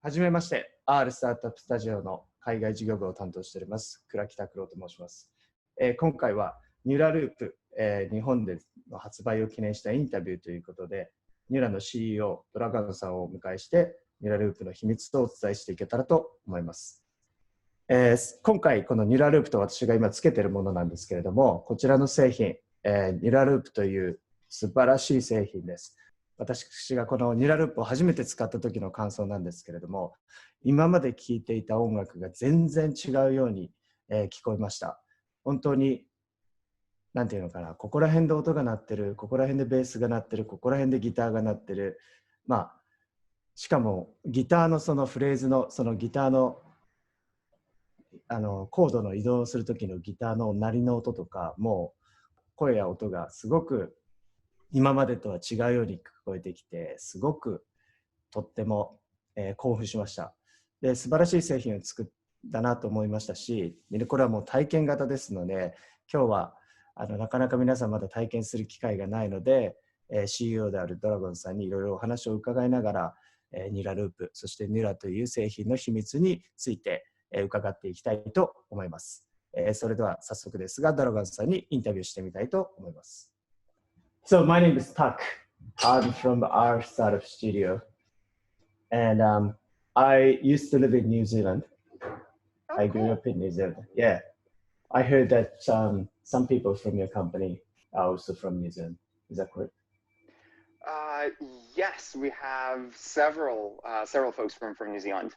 はじめまして、R スタートアップスタジオの海外事業部を担当しております、倉木拓郎と申します。今回はNuraLoop、日本での発売を記念したインタビューということで、ニュラの CEO、ドラガンさんをお迎えして、NuraLoopの秘密とお伝えしていけたらと思います。今回、このNuraLoopと私が今つけているものなんですけれども、こちらの製品、NuraLoopという素晴らしい製品です。私がこのNuraLoopを初めて使った時の感想なんですけれども、今まで聴いていた音楽が全然違うように、聞こえました。本当に、なんていうのかな、ここら辺で音が鳴ってる、ここら辺でベースが鳴ってる、ここら辺でギターが鳴ってる。しかもギターのそのフレーズの、そのギターのコードの移動する時のギターの鳴りの音とか、もう声や音がすごく今までとは違うように聞こえてきて、すごくとっても、興奮しました。で、素晴らしい製品を作ったなと思いましたし、これはもう体験型ですので、今日はなかなか皆さんまだ体験する機会がないので、CEO であるドラゴンさんにいろいろお話を伺いながら、NuraLoop、そしてNuraという製品の秘密について、伺っていきたいと思います。それでは早速ですが、ドラゴンさんにインタビューしてみたいと思います。So my name is Tak. I'm from our startup studio, and I used to live in New Zealand. I grew up in New Zealand. Yeah, I heard that some people from your company are also from New Zealand. Is that correct? Yes, we have several folks from New Zealand.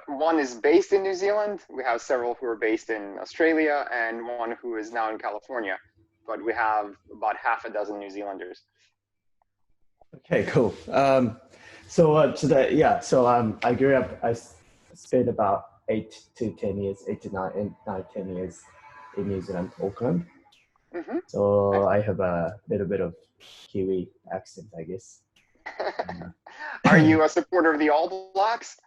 One is based in New Zealand. We have several who are based in Australia, and one who is now in California. But we have about half a dozen New Zealanders. Okay, cool. I grew up. I spent about 8 to 10 years, 10 years in New Zealand, Auckland. Mm-hmm. So I have a little bit of Kiwi accent, I guess. Are you a supporter of the All Blacks?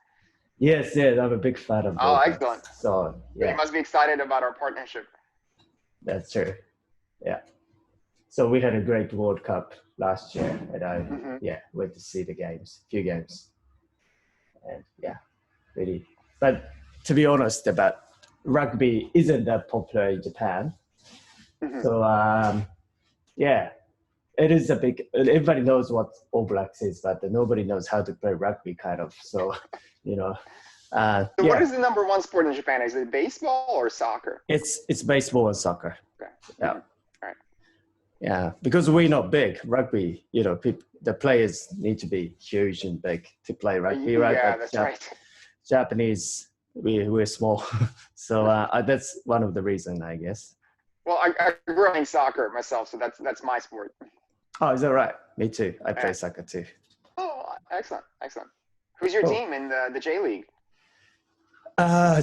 Yes, I'm a big fan of. Oh, excellent. So yeah, you must be excited about our partnership. That's true. Yeah. So we had a great World Cup last year, and I went to see the few games, and really. But to be honest, about rugby isn't that popular in Japan. Mm-hmm. So it is everybody knows what All Blacks is, but nobody knows how to play rugby, kind of. So, So what is the number one sport in Japan? Is it baseball or soccer? It's baseball and soccer. Okay. Yeah. Mm-hmm. All right. Yeah, because we're not big. Rugby, the players need to be huge and big to play rugby, right? Yeah, that's right. Japanese, we're small. So that's one of the reasons, I guess. Well, I grew up playing soccer myself, so that's my sport. Oh, is that right? Me too. I play soccer too. Oh, excellent. Who's your team in the J League?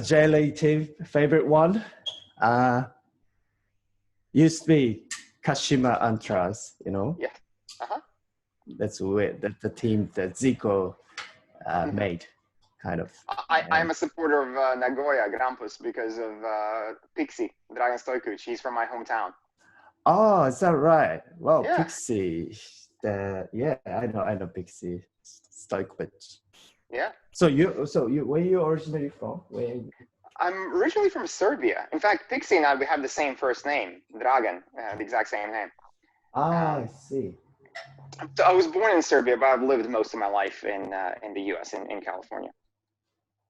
J League team, favorite one? Used to be Kashima Antras, Yeah. Uh-huh. That's the team that Zico made, kind of. I'm a supporter of Nagoya Grampus because of Pixie, Dragan Stojkovic. He's from my hometown. Oh, is that right? Well, yeah. Pixie, I know Pixie Stojkovic. Yeah. So where are you originally from? I'm originally from Serbia. In fact, Pixie and we have the same first name, Dragan, the exact same name. I see. So I was born in Serbia, but I've lived most of my life in the U.S. in California.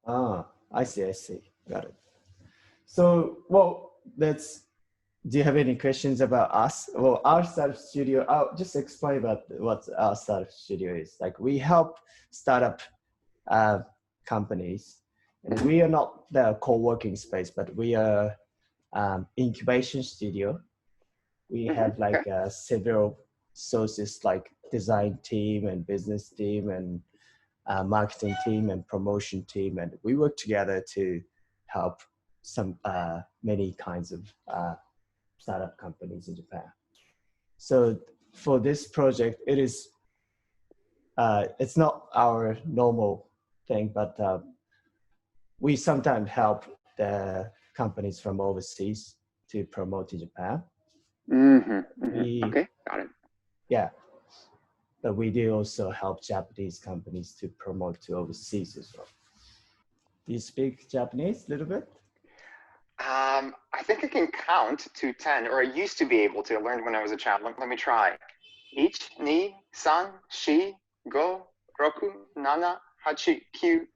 I see. Got it. So, do you have any questions about us? Well, our startup studio, I'll just explain about what our startup studio is. Like, we help startup companies, and we are not the co-working space, but we are incubation studio. We have several sources like design team and business team and marketing team and promotion team, and we work together to help many kinds of startup companies in Japan. So for this project, it's not our normal thing, but we sometimes help the companies from overseas to promote in Japan. Mm-hmm. Okay, got it. Yeah. but we do also help Japanese companies to promote to overseas as well. Do you speak Japanese a little bit? I think I can count to 10, or I used to be able to. I learned when I was a child. Let me try. 1, 2, 3, 4, 5, 6, 7, 8, 9,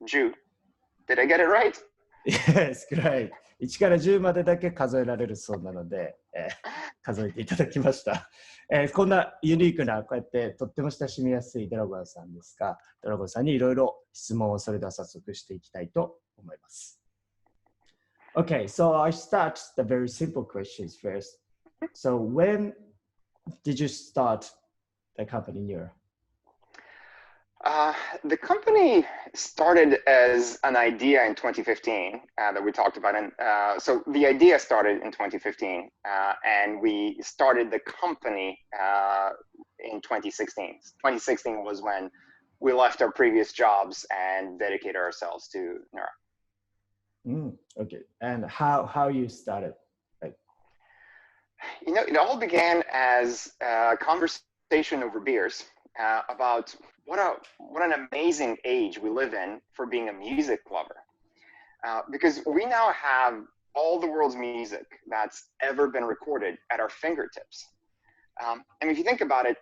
10. Did I get it right? Yes, great. 1から10までだけ数えられるそうなので、数えていただきました。こんなユニークな、こうやってとっても親しみやすいドラゴンさんですが、ドラゴンさんにいろいろ質問をそれでは早速していきたいと思います。Okay, so I start the very simple questions first. So when did you start the company Nura? The company started as an idea in 2015 that we talked about. And so the idea started in 2015 and we started the company in 2016. 2016 was when we left our previous jobs and dedicated ourselves to Nura. Okay, and how you started? Like, you know, it all began as a conversation over beers about what an amazing age we live in for being a music lover. Because we now have all the world's music that's ever been recorded at our fingertips. And if you think about it,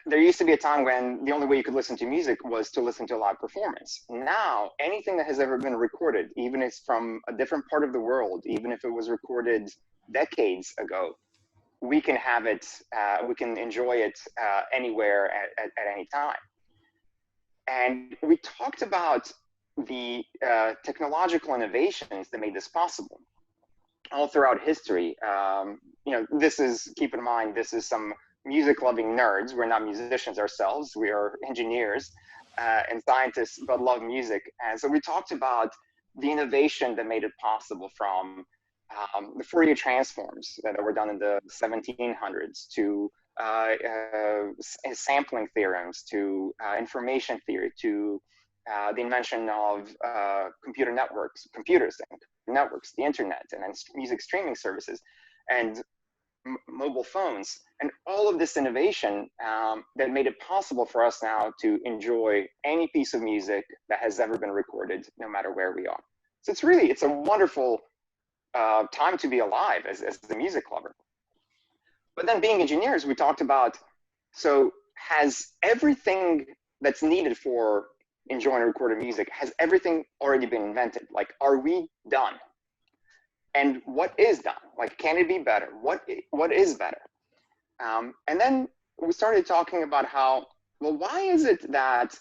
there used to be a time when the only way you could listen to music was to listen to a live performance. Now, anything that has ever been recorded, even if it's from a different part of the world, even if it was recorded decades ago, we can have it, we can enjoy it anywhere at any time. And we talked about the technological innovations that made this possible all throughout history. You know, this is, keep in mind, this is some music-loving nerds. We're not musicians ourselves. We are engineers and scientists, but love music. And so we talked about the innovation that made it possible, from the Fourier transforms that were done in the 1700s to sampling theorems, to information theory, to the invention of computers, networks, the internet, and then music streaming services, and mobile phones, and all of this innovation that made it possible for us now to enjoy any piece of music that has ever been recorded, no matter where we are. So it's a wonderful time to be alive as the music lover. But then, being engineers, we talked about, so has everything that's needed for enjoying recorded music, has everything already been invented? Like, are we done? And what is done? Like, can it be better? What is better? And then we started talking about how, well, why is it that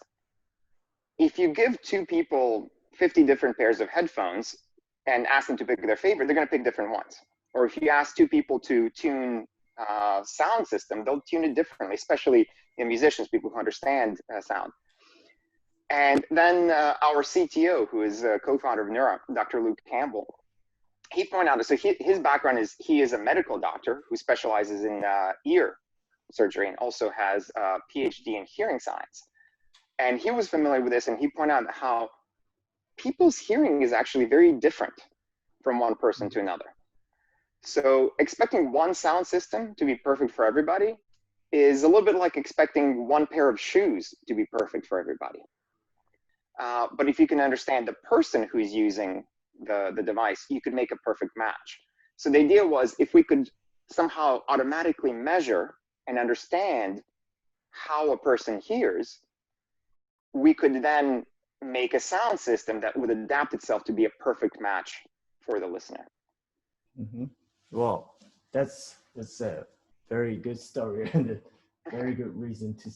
if you give two people 50 different pairs of headphones and ask them to pick their favorite, they're going to pick different ones. Or if you ask two people to tune sound system, they'll tune it differently, especially musicians, people who understand sound. And then our CTO, who is a co-founder of Nura, Dr. Luke Campbell, he pointed out, so his background is, he is a medical doctor who specializes in ear surgery and also has a PhD in hearing science. And he was familiar with this, and he pointed out how people's hearing is actually very different from one person to another. So expecting one sound system to be perfect for everybody is a little bit like expecting one pair of shoes to be perfect for everybody. But if you can understand the person who's using the device, you could make a perfect match. So the idea was, if we could somehow automatically measure and understand how a person hears, we could then make a sound system that would adapt itself to be a perfect match for the listener. Mm-hmm. Well, that's a very good story and a very good reason to.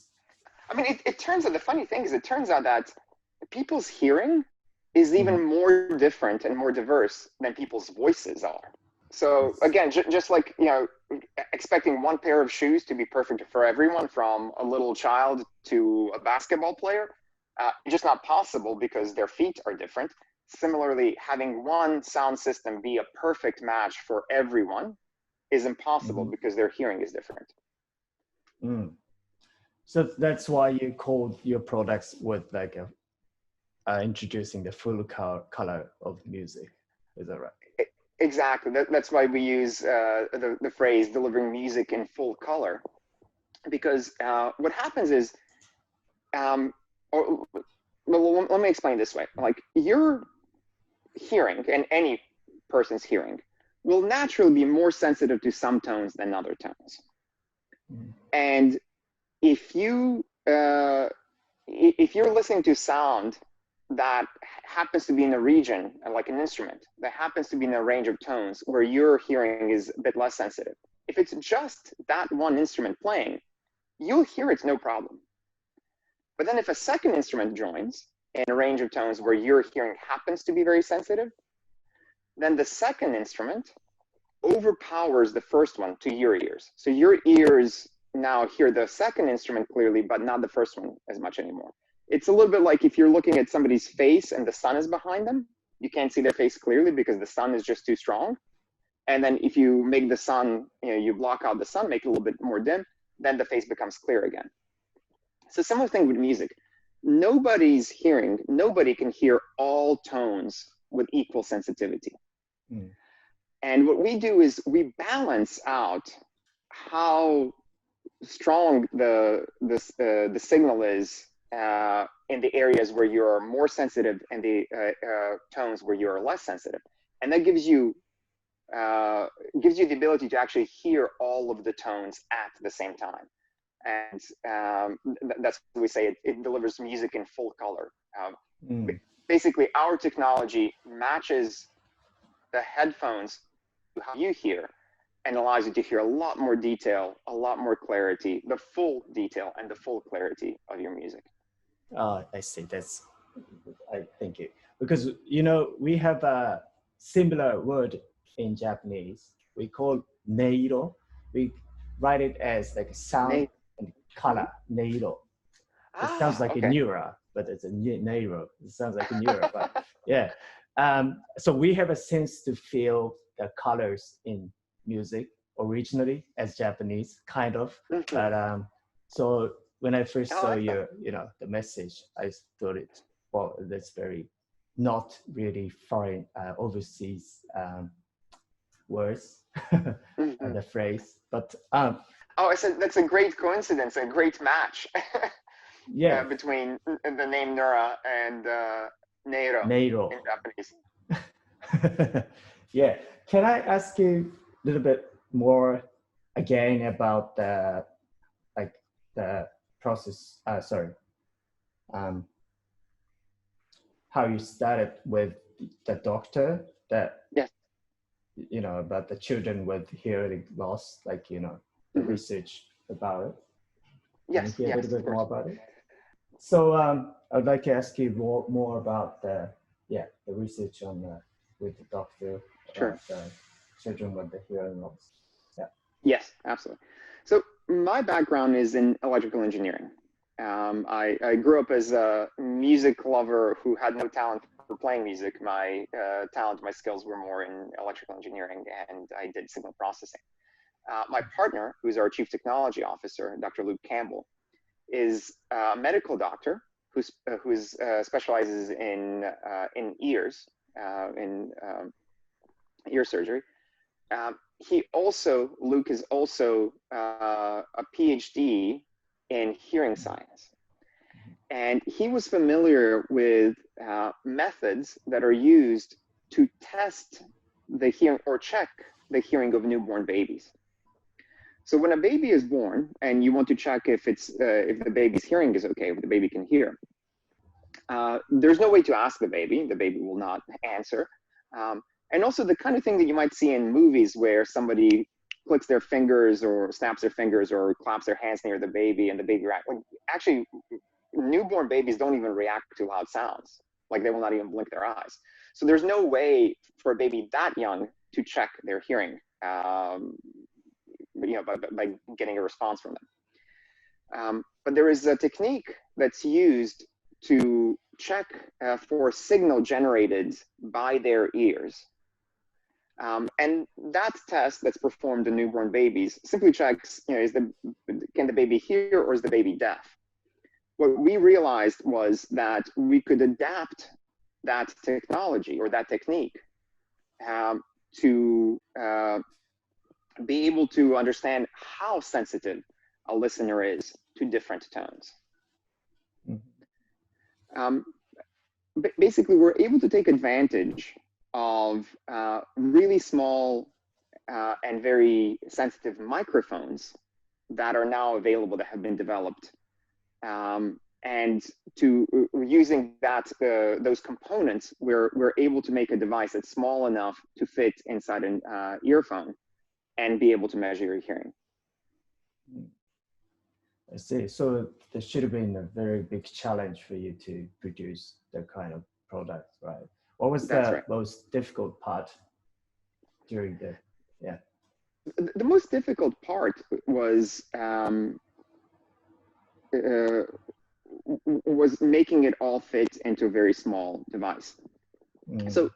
I mean, it turns out, the funny thing is, it turns out that people's hearing is even more different and more diverse than people's voices are. So again, just like, you know, expecting one pair of shoes to be perfect for everyone, from a little child to a basketball player, just not possible because their feet are different. Similarly, having one sound system be a perfect match for everyone is impossible because their hearing is different. So that's why you called your products with like introducing the full color of music. Is that right? Exactly. That's why we use the phrase delivering music in full color. because what happens is, let me explain this way. Like, your hearing, and any person's hearing, will naturally be more sensitive to some tones than other tones. And if you're listening to sound that happens to be in a region, like an instrument, that happens to be in a range of tones where your hearing is a bit less sensitive, if it's just that one instrument playing, you'll hear it no problem. But then if a second instrument joins in a range of tones where your hearing happens to be very sensitive, then the second instrument overpowers the first one to your ears. So your ears now hear the second instrument clearly, but not the first one as much anymore. It's a little bit like if you're looking at somebody's face and the sun is behind them, you can't see their face clearly because the sun is just too strong. And then if you make the sun, you block out the sun, make it a little bit more dim, then the face becomes clear again. So similar thing with music. Nobody can hear all tones with equal sensitivity. And what we do is we balance out how strong the signal is in the areas where you're more sensitive and the tones where you're less sensitive. And that gives you the ability to actually hear all of the tones at the same time. And that's what we say, it delivers music in full color. Basically, our technology matches the headphones to how you hear and allows you to hear a lot more detail, a lot more clarity, the full detail and the full clarity of your music. I see. Thank you. Because, we have a similar word in Japanese. We call neiro. We write it as like sound and color, neiro. It sounds like a Nura, but it's a neiro. It sounds like a Nura, but yeah. So we have a sense to feel the colors in music originally as Japanese, kind of. But so when I first saw your, the message, I thought that's very not really foreign, overseas words and the phrase. But I said that's a great coincidence, a great match. Between the name Nura and Neiro in Japanese. Yeah. Can I ask you a little bit more again about the process? How you started with the doctor about the children with hearing loss, the research about it. Can you hear a little bit more about it? So I'd like to ask you more about the research on with the doctor about children with the hearing loss. Yes, absolutely. So my background is in electrical engineering. I grew up as a music lover who had no talent for playing music. My skills were more in electrical engineering, and I did signal processing. My partner, who's our chief technology officer, Dr. Luke Campbell, is a medical doctor who specializes in ears, in ear surgery. Luke is also a PhD in hearing science. And he was familiar with methods that are used to test the hearing or check the hearing of newborn babies. So when a baby is born and you want to check if the baby's hearing is okay, if the baby can hear, there's no way to ask the baby will not answer. And also the kind of thing that you might see in movies where somebody clicks their fingers or snaps their fingers or claps their hands near the baby and the baby reacts. Actually, newborn babies don't even react to loud sounds. They will not even blink their eyes. So there's no way for a baby that young to check their hearing, by getting a response from them. But there is a technique that's used to check for signal generated by their ears. And that test that's performed in newborn babies simply checks, can the baby hear or is the baby deaf? What we realized was that we could adapt that technology or that technique to be able to understand how sensitive a listener is to different tones. Basically, we're able to take advantage of really small and very sensitive microphones that are now available, that have been developed. And using those components, we're able to make a device that's small enough to fit inside an earphone and be able to measure your hearing. I see. So there should have been a very big challenge for you to produce that kind of product, right? What was the most difficult part during the, The most difficult part was making it all fit into a very small device. So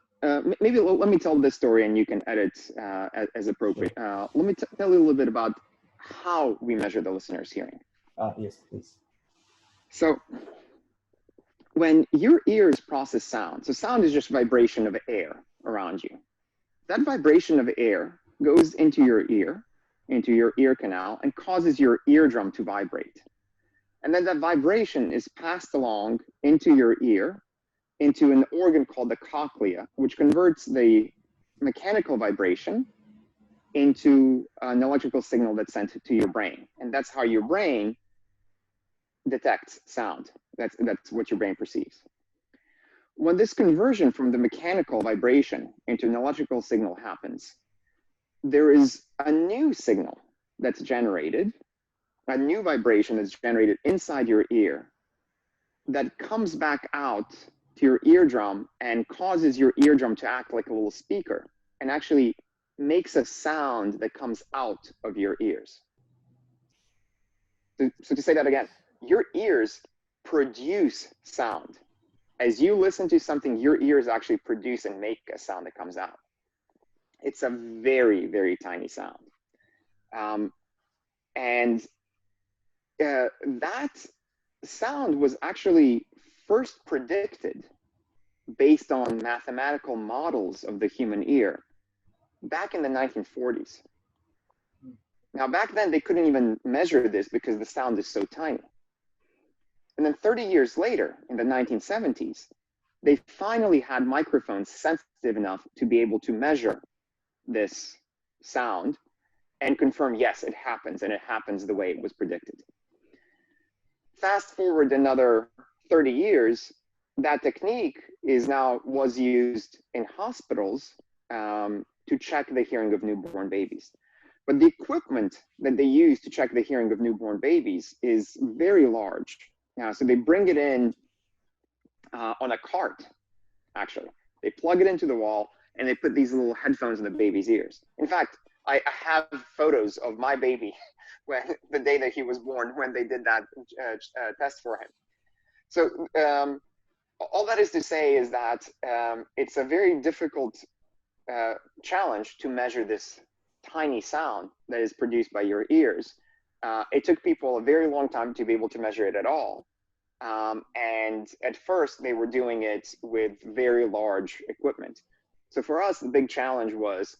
maybe let me tell this story and you can edit as appropriate. Let me tell you a little bit about how we measure the listener's hearing. Yes, please. So when your ears process sound, so sound is just vibration of air around you. That vibration of air goes into your ear canal, and causes your eardrum to vibrate. And then that vibration is passed along into your ear, into an organ called the cochlea, which converts the mechanical vibration into an electrical signal that's sent to your brain. And that's how your brain detects sound. That's what your brain perceives. When this conversion from the mechanical vibration into an electrical signal happens, there is a new signal that's generated, a new vibration that's generated inside your ear that comes back out to your eardrum and causes your eardrum to act like a little speaker and actually makes a sound that comes out of your ears. So to say that again, your ears produce sound. As you listen to something, your ears actually produce and make a sound that comes out. It's a very, very tiny sound. That sound was actually first predicted based on mathematical models of the human ear back in the 1940s. Now, back then, they couldn't even measure this because the sound is so tiny. And then 30 years later, in the 1970s, they finally had microphones sensitive enough to be able to measure this sound and confirm, yes, it happens, and it happens the way it was predicted. Fast forward another 30 years, that technique was used in hospitals to check the hearing of newborn babies. But the equipment that they use to check the hearing of newborn babies is very large. So they bring it in on a cart, actually. They plug it into the wall, and they put these little headphones in the baby's ears. In fact, I have photos of my baby the day that he was born, when they did that test for him. So all that is to say is that it's a very difficult challenge to measure this tiny sound that is produced by your ears. It took people a very long time to be able to measure it at all. And at first, they were doing it with very large equipment. So for us, the big challenge was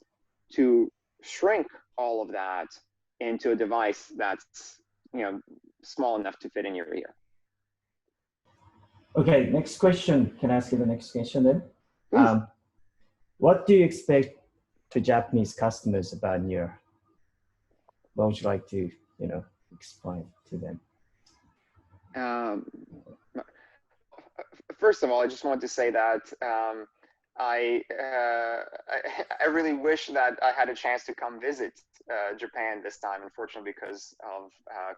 to shrink all of that into a device that's, small enough to fit in your ear. Okay, next question. Can I ask you the next question then? Please. What do you expect to Japanese customers about Nura? What would you like to, explain to them? First of all, I just want to say that I really wish that I had a chance to come visit Japan this time. Unfortunately, because of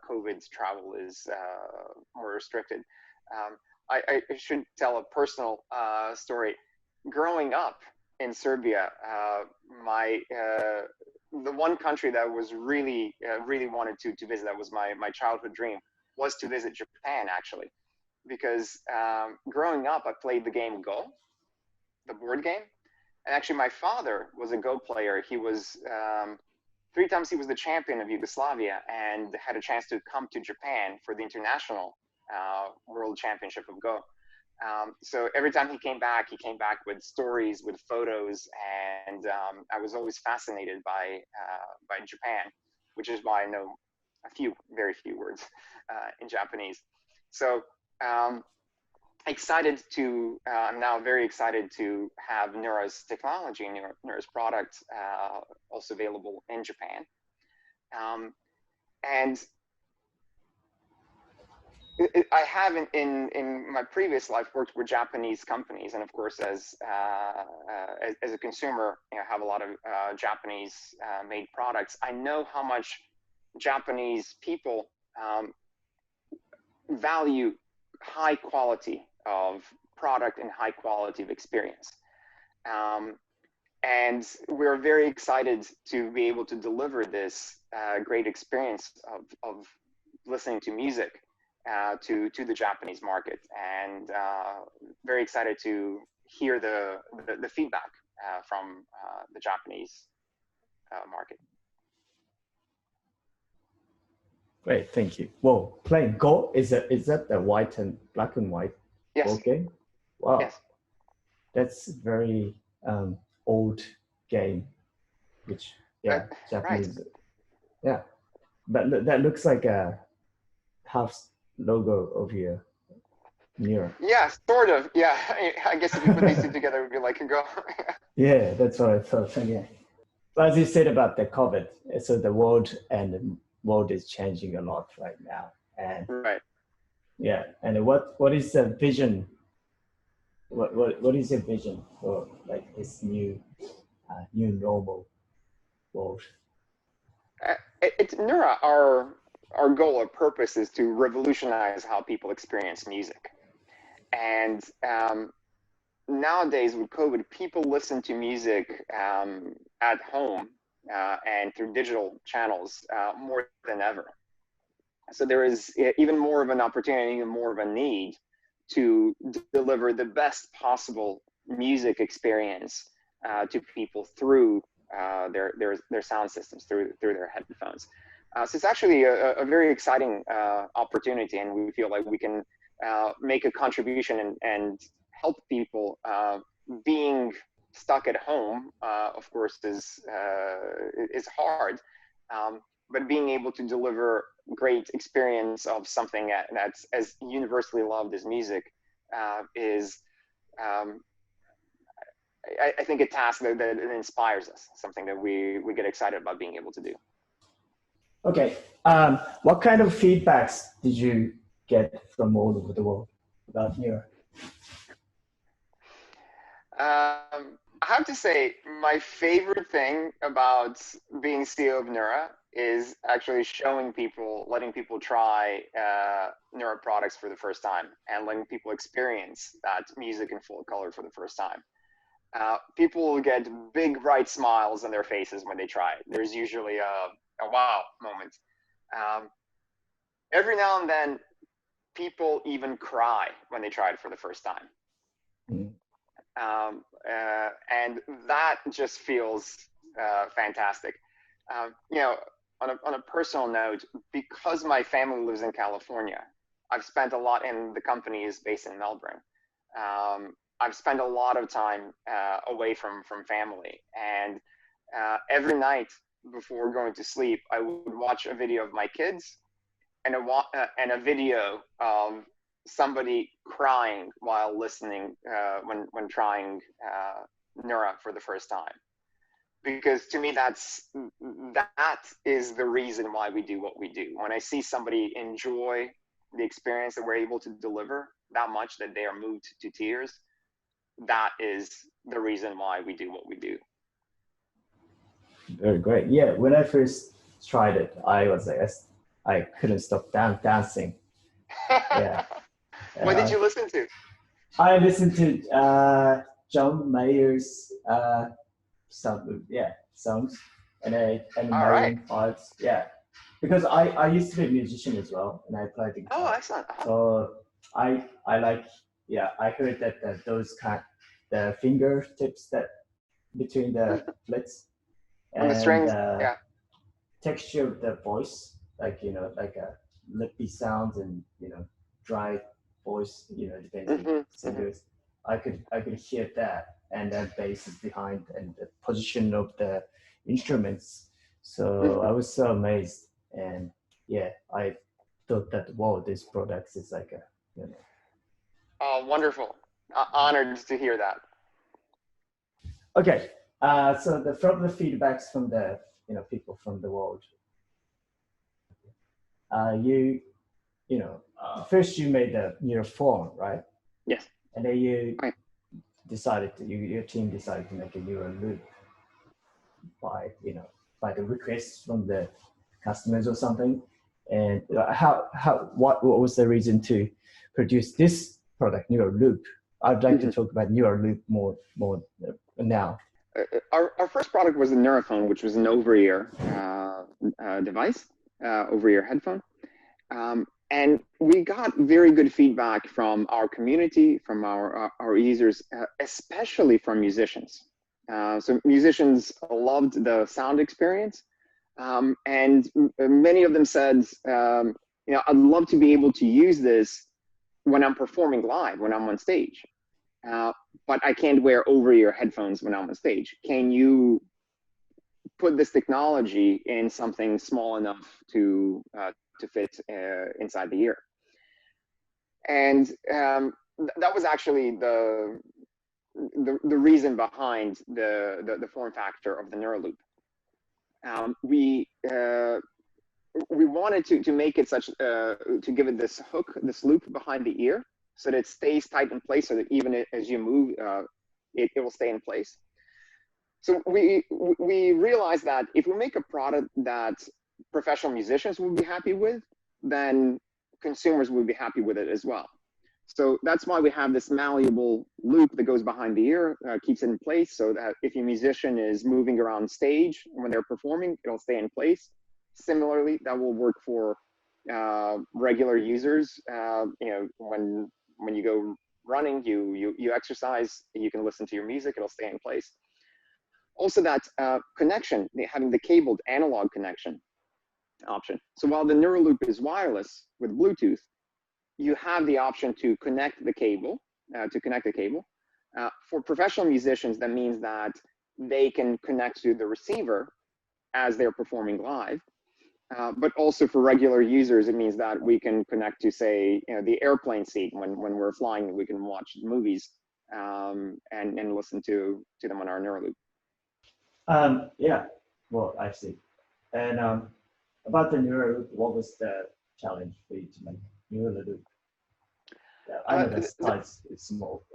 COVID, travel is more restricted. I should tell a personal story. Growing up in Serbia, the one country that was really wanted to visit, that was my childhood dream, was to visit Japan, actually. Because growing up, I played the game Go, the board game. And actually, my father was a Go player. He was 3 times he was the champion of Yugoslavia, and had a chance to come to Japan for the international world championship of Go. So every time he came back with stories, with photos, and I was always fascinated by Japan, which is why I know very few words in Japanese. So I'm now very excited to have Nura's technology, Nura's product also available in Japan. And I have in my previous life worked with Japanese companies, and of course, as a consumer, have a lot of Japanese made products. I know how much Japanese people value high quality of product and high quality of experience. And we're very excited to be able to deliver this great experience of listening to music to the Japanese market, and very excited to hear the feedback from the Japanese market. Great, thank you. Well, playing Go, is that the white and black and white Yes. game? Wow, yes. That's very old game, which Japanese. Right. Yeah, but that looks like a house logo of your Nura. Yeah, sort of. Yeah, I guess if you put these two together, it would be like a Go. Yeah, that's what I thought. Yeah. But as you said about the COVID, so the world is changing a lot right now, and Right. yeah. And what is the vision? What is your vision for like this new normal world? At Nura, our goal or purpose is to revolutionize how people experience music. And nowadays with COVID, people listen to music at home and through digital channels more than ever. So there is even more of an opportunity, even more of a need to deliver the best possible music experience to people through their sound systems, through their headphones. So it's actually a very exciting opportunity, and we feel like we can make a contribution and help people. Being stuck at home, of course, is hard, but being able to deliver great experience of something that's as universally loved as music is, I think, a task that inspires us, something that we get excited about being able to do. Okay, what kind of feedbacks did you get from all over the world about Nura? I have to say, my favorite thing about being CEO of Nura is actually showing people, letting people try Nura products for the first time, and letting people experience that music in full color for the first time. People will get big, bright smiles on their faces when they try it. There's usually a wow moment. Every now and then, people even cry when they try it for the first time. Mm. And that just feels fantastic. On a personal note, because my family lives in California, I've spent a lot, and the company is based in Melbourne. I've spent a lot of time away from family, and every night before going to sleep, I would watch a video of my kids and a video of somebody crying while listening when trying Nura for the first time. Because to me, that is the reason why we do what we do. When I see somebody enjoy the experience that we're able to deliver that much, that they are moved to tears, that is the reason why we do what we do. Very great. Yeah, when I first tried it, I was like, I couldn't stop dancing. Yeah. What did you listen to? I listened to John Mayer's songs and Maroon 5's. Yeah, because I used to be a musician as well, and I played the guitar. Oh, excellent. So I like, I heard that those the fingertips that between the flits and the strings, texture of the voice, like like a lippy sound and dry voice, depending on singers. I could hear that, and then bass is behind, and the position of the instruments. So I was so amazed, and yeah, I thought that, wow, this product is like a, you know. Oh, wonderful. Honored to hear that. Okay, so from the feedbacks from the people from the world, first you made the NURAPHONE, right? Yes. And then you right. your team decided to make a NuraLoop by the requests from the customers or something. And what was the reason to produce this product, NuraLoop? I'd like to talk about NuraLoop more now. Our first product was the NuraPhone, which was an over-ear device, over-ear headphone. And we got very good feedback from our community, from our users, especially from musicians. So musicians loved the sound experience. And many of them said, I'd love to be able to use this when I'm performing live, when I'm on stage. But I can't wear over-ear headphones when I'm on stage. Can you put this technology in something small enough to fit inside the ear? And that was actually the reason behind the form factor of the NuraLoop. We wanted to make it such to give it this hook, this loop behind the ear, so that it stays tight in place, so that even as you move, it will stay in place. So we realized that if we make a product that professional musicians would be happy with, then consumers would be happy with it as well. So that's why we have this malleable loop that goes behind the ear, keeps it in place, so that if a musician is moving around stage when they're performing, it'll stay in place. Similarly, that will work for regular users. When you go running, you exercise, you can listen to your music, it'll stay in place. Also, that connection, having the cabled analog connection option. So while the NuraLoop is wireless with Bluetooth, you have the option to connect the cable, For professional musicians, that means that they can connect to the receiver as they're performing live. But also for regular users, it means that we can connect to, say, the airplane seat when we're flying. We can watch movies and listen to them on our NuraLoop. Yeah, well, I see. And about the NuraLoop, what was the challenge for you to make NuraLoop? I know the size is small.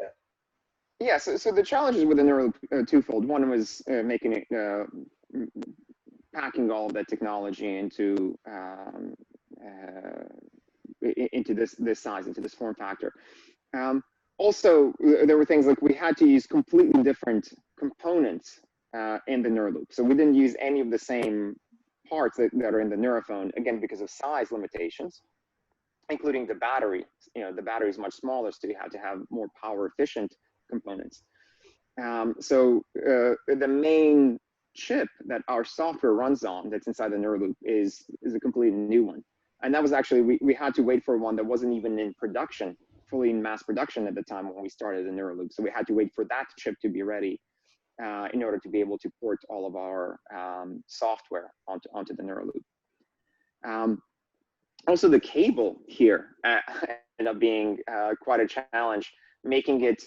Yeah. So the challenges with the NuraLoop are twofold. One was making it, packing all of that technology into this size, into this form factor. Also, there were things like we had to use completely different components in the NuraLoop. So we didn't use any of the same parts that are in the NuraPhone, again, because of size limitations, including the battery. The battery is much smaller, so you had to have more power efficient components. So the main chip that our software runs on that's inside the NuraLoop is a completely new one. And that was actually, we had to wait for one that wasn't even in production, fully in mass production at the time when we started the NuraLoop. So we had to wait for that chip to be ready in order to be able to port all of our software onto the NuraLoop. Also, the cable here ended up being quite a challenge, making it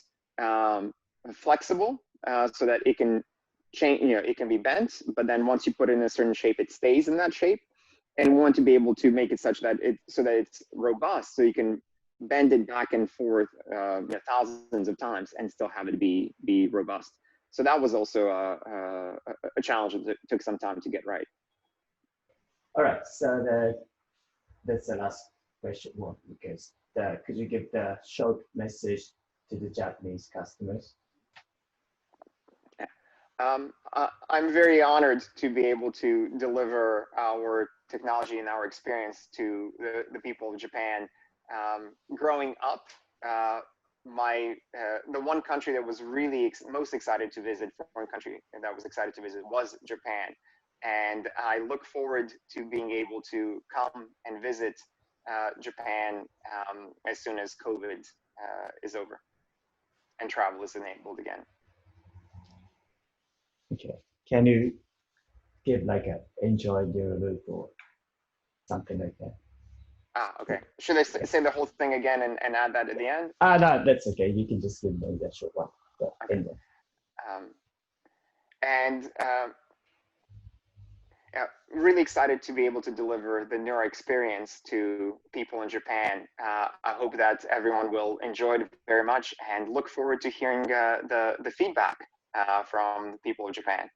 flexible so that it can change, it can be bent, but then once you put it in a certain shape, it stays in that shape. And we want to be able to make it such that it's robust, so you can bend it back and forth thousands of times and still have it be robust. So that was also a challenge that took some time to get right. All right, so that's the last question one, because could you give the short message to the Japanese customers? I'm very honored to be able to deliver our technology and our experience to the people of Japan. Growing up, the one country that was really most excited to visit, foreign country that was excited to visit, was Japan. And I look forward to being able to come and visit Japan as soon as COVID is over and travel is enabled again. Okay. Can you give like a enjoy NuraLoop or something like that. Okay. Should I say the whole thing again and add that at the end? No, that's okay. You can just give me that short one. So, okay. Anyway. Really excited to be able to deliver the Nura experience to people in Japan. I hope that everyone will enjoy it very much and look forward to hearing the feedback from the people of Japan.